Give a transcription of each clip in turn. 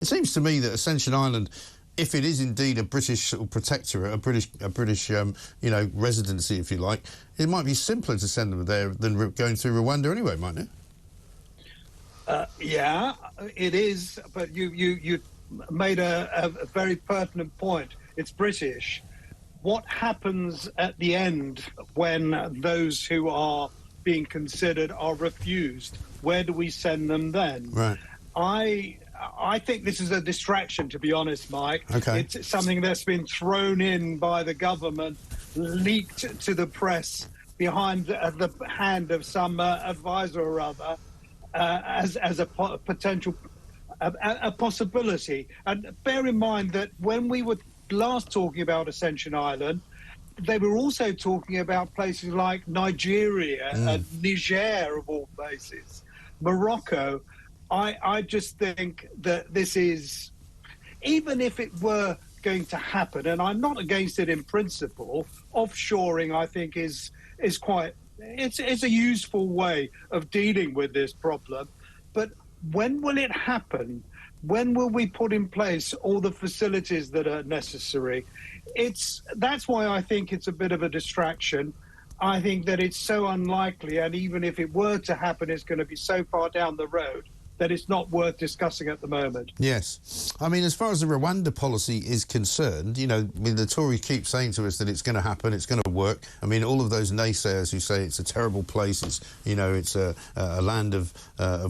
It seems to me that Ascension Island, if it is indeed a British sort of protectorate, a British residency, if you like, it might be simpler to send them there than going through Rwanda anyway, mightn't it? Yeah, it is. But you made a very pertinent point. It's British. What happens at the end when those who are being considered are refused? Where do we send them then? Right. I think this is a distraction, to be honest, Mike. Okay. It's something that's been thrown in by the government, leaked to the press behind the hand of some advisor or other as a potential a possibility. And bear in mind that when we were last talking about Ascension Island, they were also talking about places like Nigeria and Niger, of all places, Morocco. I just think that this is, even if it were going to happen, and I'm not against it in principle, offshoring I think is quite, it's a useful way of dealing with this problem. But when will it happen? When will we put in place all the facilities that are necessary? That's why I think it's a bit of a distraction. I think that it's so unlikely, and even if it were to happen, it's going to be so far down the road that it's not worth discussing at the moment. Yes. I mean, as far as the Rwanda policy is concerned, the Tories keep saying to us that it's going to happen, it's going to work. I mean, all of those naysayers who say it's a terrible place, it's a land of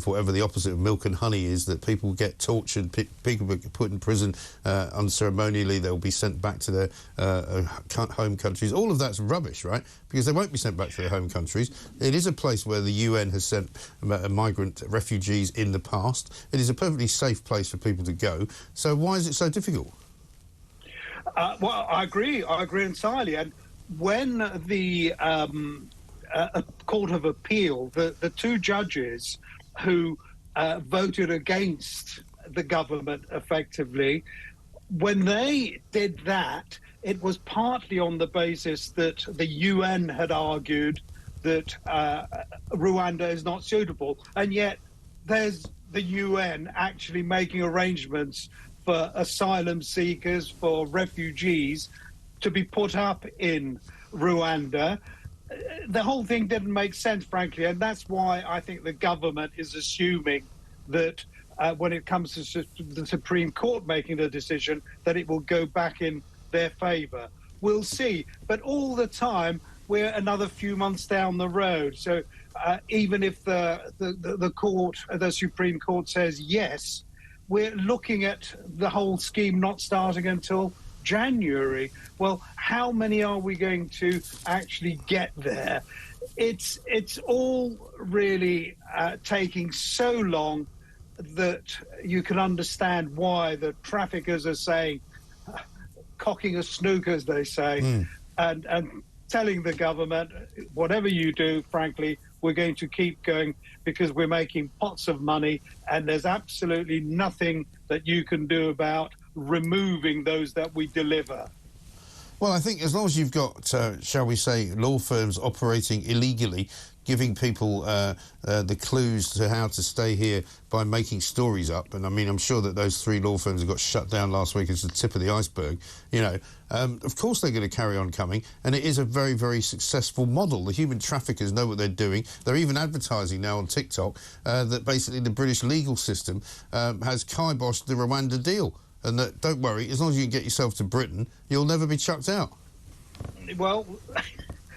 whatever the opposite of milk and honey is, that people get tortured, people get put in prison unceremonially, they'll be sent back to their home countries. All of that's rubbish, right? Because they won't be sent back to their home countries. It is a place where the UN has sent migrant refugees in the past. It is a perfectly safe place for people to go. So why is it so difficult? Well, I agree entirely. And when the Court of Appeal, the two judges who voted against the government effectively, when they did that, it was partly on the basis that the UN had argued that Rwanda is not suitable, and yet there's the UN actually making arrangements for asylum seekers, for refugees to be put up in Rwanda. The whole thing didn't make sense, frankly, and that's why I think the government is assuming that when it comes to the Supreme Court making the decision, that it will go back in their favour. We'll see. But all the time, we're another few months down the road. So even if the court, the Supreme Court says yes, we're looking at the whole scheme not starting until January. Well, how many are we going to actually get there? It's all really taking so long that you can understand why the traffickers are saying, cocking a snook, as they say, and telling the government, whatever you do, frankly, we're going to keep going because we're making pots of money, and there's absolutely nothing that you can do about removing those that we deliver. Well, I think as long as you've got, shall we say, law firms operating illegally, giving people the clues to how to stay here by making stories up, and I mean, I'm sure that those 3 law firms that got shut down last week is the tip of the iceberg, of course they're going to carry on coming, and it is a very, very successful model. The human traffickers know what they're doing. They're even advertising now on TikTok that basically the British legal system has kiboshed the Rwanda deal, and that, don't worry, as long as you can get yourself to Britain, you'll never be chucked out. Well,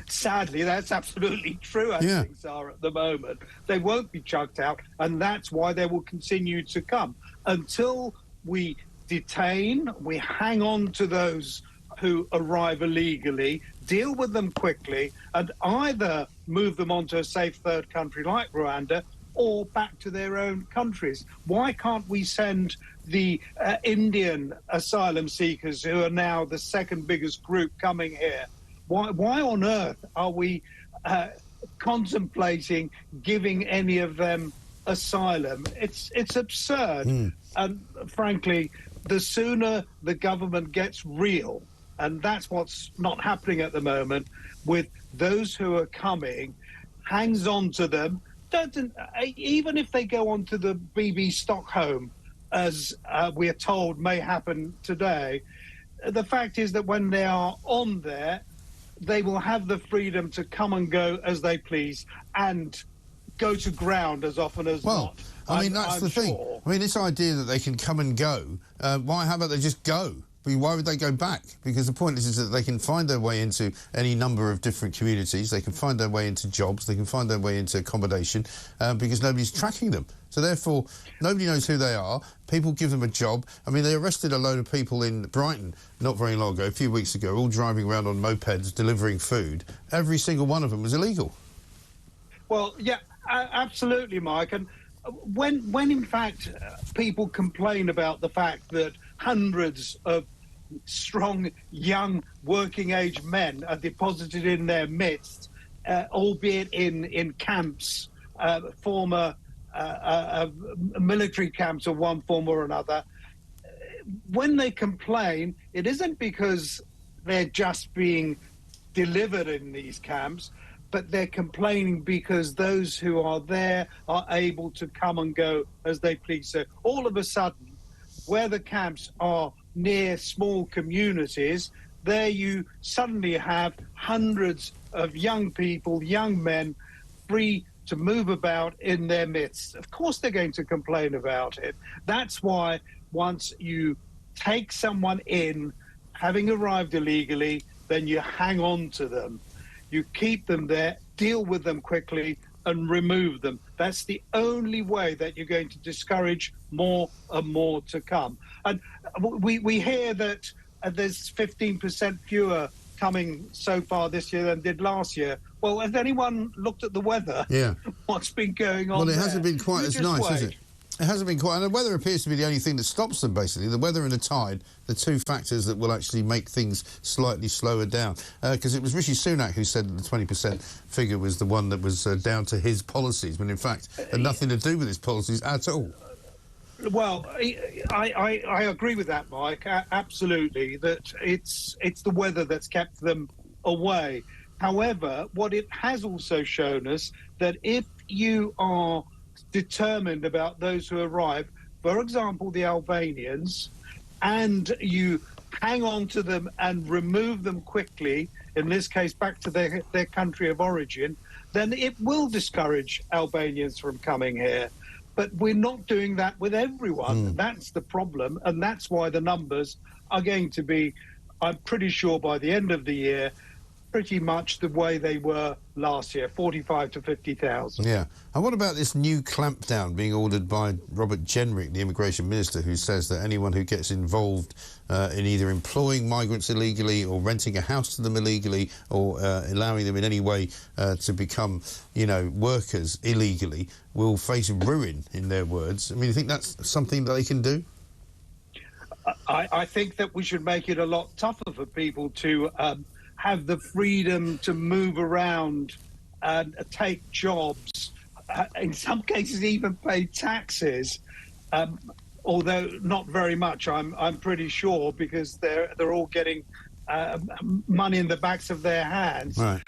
sadly, that's absolutely true as things are at the moment. They won't be chucked out, and that's why they will continue to come. Until we detain, we hang on to those who arrive illegally, deal with them quickly, and either move them onto a safe third country like Rwanda or back to their own countries. Why can't we send the Indian asylum seekers, who are now the second biggest group coming here? Why on earth are we contemplating giving any of them asylum? It's absurd. And frankly, the sooner the government gets real, and that's what's not happening at the moment, with those who are coming, hangs on to them, even if they go on to the BB Stockholm as we are told may happen today. The fact is that when they are on there, they will have the freedom to come and go as they please and go to ground as often as not. I mean, that's the thing. I mean, this idea that they can come and go, how about they just go? I mean, why would they go back? Because the point is that they can find their way into any number of different communities, they can find their way into jobs, they can find their way into accommodation, because nobody's tracking them. So therefore, nobody knows who they are. People give them a job. I mean, they arrested a load of people in Brighton not very long ago, a few weeks ago, all driving around on mopeds, delivering food. Every single one of them was illegal. Well, yeah, absolutely, Mike. And when in fact people complain about the fact that hundreds of strong, young, working-age men are deposited in their midst, albeit in camps, former military camps of one form or another, when they complain, it isn't because they're just being delivered in these camps, but they're complaining because those who are there are able to come and go as they please. So all of a sudden, where the camps are near small communities, there you suddenly have hundreds of young people, young men, free to move about in their midst. Of course they're going to complain about it. That's why once you take someone in, having arrived illegally, then you hang on to them. You keep them there, deal with them quickly, and remove them. That's the only way that you're going to discourage more and more to come. And we hear that there's 15% fewer coming so far this year than did last year. Well, has anyone looked at the weather? Yeah. What's been going on? Well, it there? hasn't been quite as nice, has it? It hasn't been quite... And the weather appears to be the only thing that stops them, basically. The weather and the tide, the two factors that will actually make things slightly slower down. Because it was Rishi Sunak who said that the 20% figure was the one that was down to his policies, when in fact had nothing to do with his policies at all. Well, I agree with that, Mike, absolutely, that it's the weather that's kept them away. However, what it has also shown us that if you are determined about those who arrive, for example, the Albanians, and you hang on to them and remove them quickly, in this case back to their country of origin, then it will discourage Albanians from coming here. But we're not doing that with everyone. That's the problem, and that's why the numbers are going to be, I'm pretty sure by the end of the year, pretty much the way they were last year, 45 to 50,000. Yeah. And what about this new clampdown being ordered by Robert Jenrick, the immigration minister, who says that anyone who gets involved in either employing migrants illegally or renting a house to them illegally or allowing them in any way to become, you know, workers illegally will face ruin, in their words. I mean, you think that's something that they can do? I think that we should make it a lot tougher for people to have the freedom to move around and take jobs, in some cases even pay taxes, although not very much, I'm pretty sure, because they're all getting money in the backs of their hands. Right.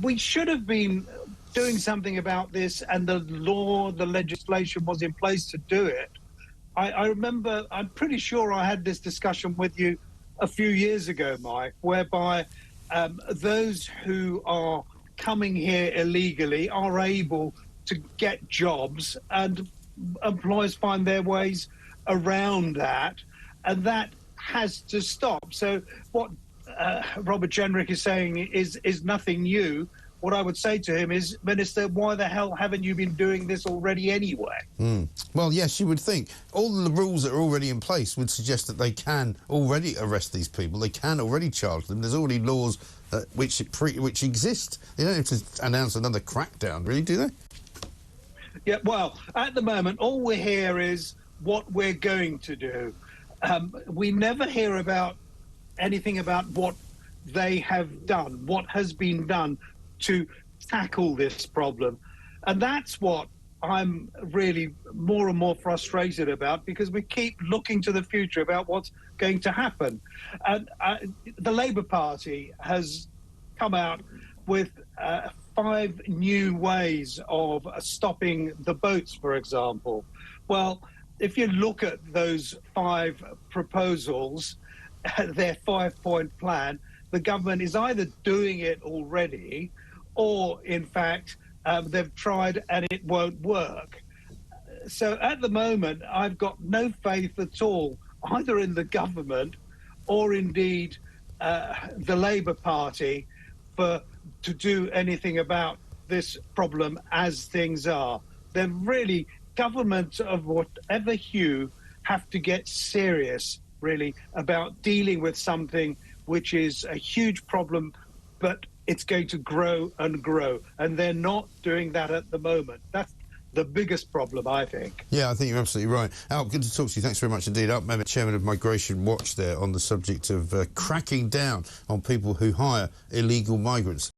We should have been doing something about this, and the legislation was in place to do it. I remember, I'm pretty sure I had this discussion with you a few years ago, Mike, whereby those who are coming here illegally are able to get jobs, and employers find their ways around that, and that has to stop. So what Robert Jenrick is saying is nothing new. What I would say to him is, Minister, why the hell haven't you been doing this already anyway? Well, yes, you would think. All the rules that are already in place would suggest that they can already arrest these people. They can already charge them. There's already laws which exist. They don't have to announce another crackdown, really, do they? Yeah, well, at the moment, all we hear is what we're going to do. We never hear about anything about what they have done, what has been done to tackle this problem. And that's what I'm really more and more frustrated about, because we keep looking to the future about what's going to happen. And the Labour Party has come out with 5 new ways of stopping the boats, for example. Well, if you look at those 5 proposals, their 5-point plan, the government is either doing it already, or in fact they've tried and it won't work. So at the moment, I've got no faith at all, either in the government or indeed the Labour Party, to do anything about this problem as things are. They're really, governments of whatever hue have to get serious, really, about dealing with something which is a huge problem, but it's going to grow and grow. And they're not doing that at the moment. That's the biggest problem, I think. Yeah, I think you're absolutely right. Alp, good to talk to you. Thanks very much indeed. Alp Mehmet, Chairman of Migration Watch there, on the subject of cracking down on people who hire illegal migrants.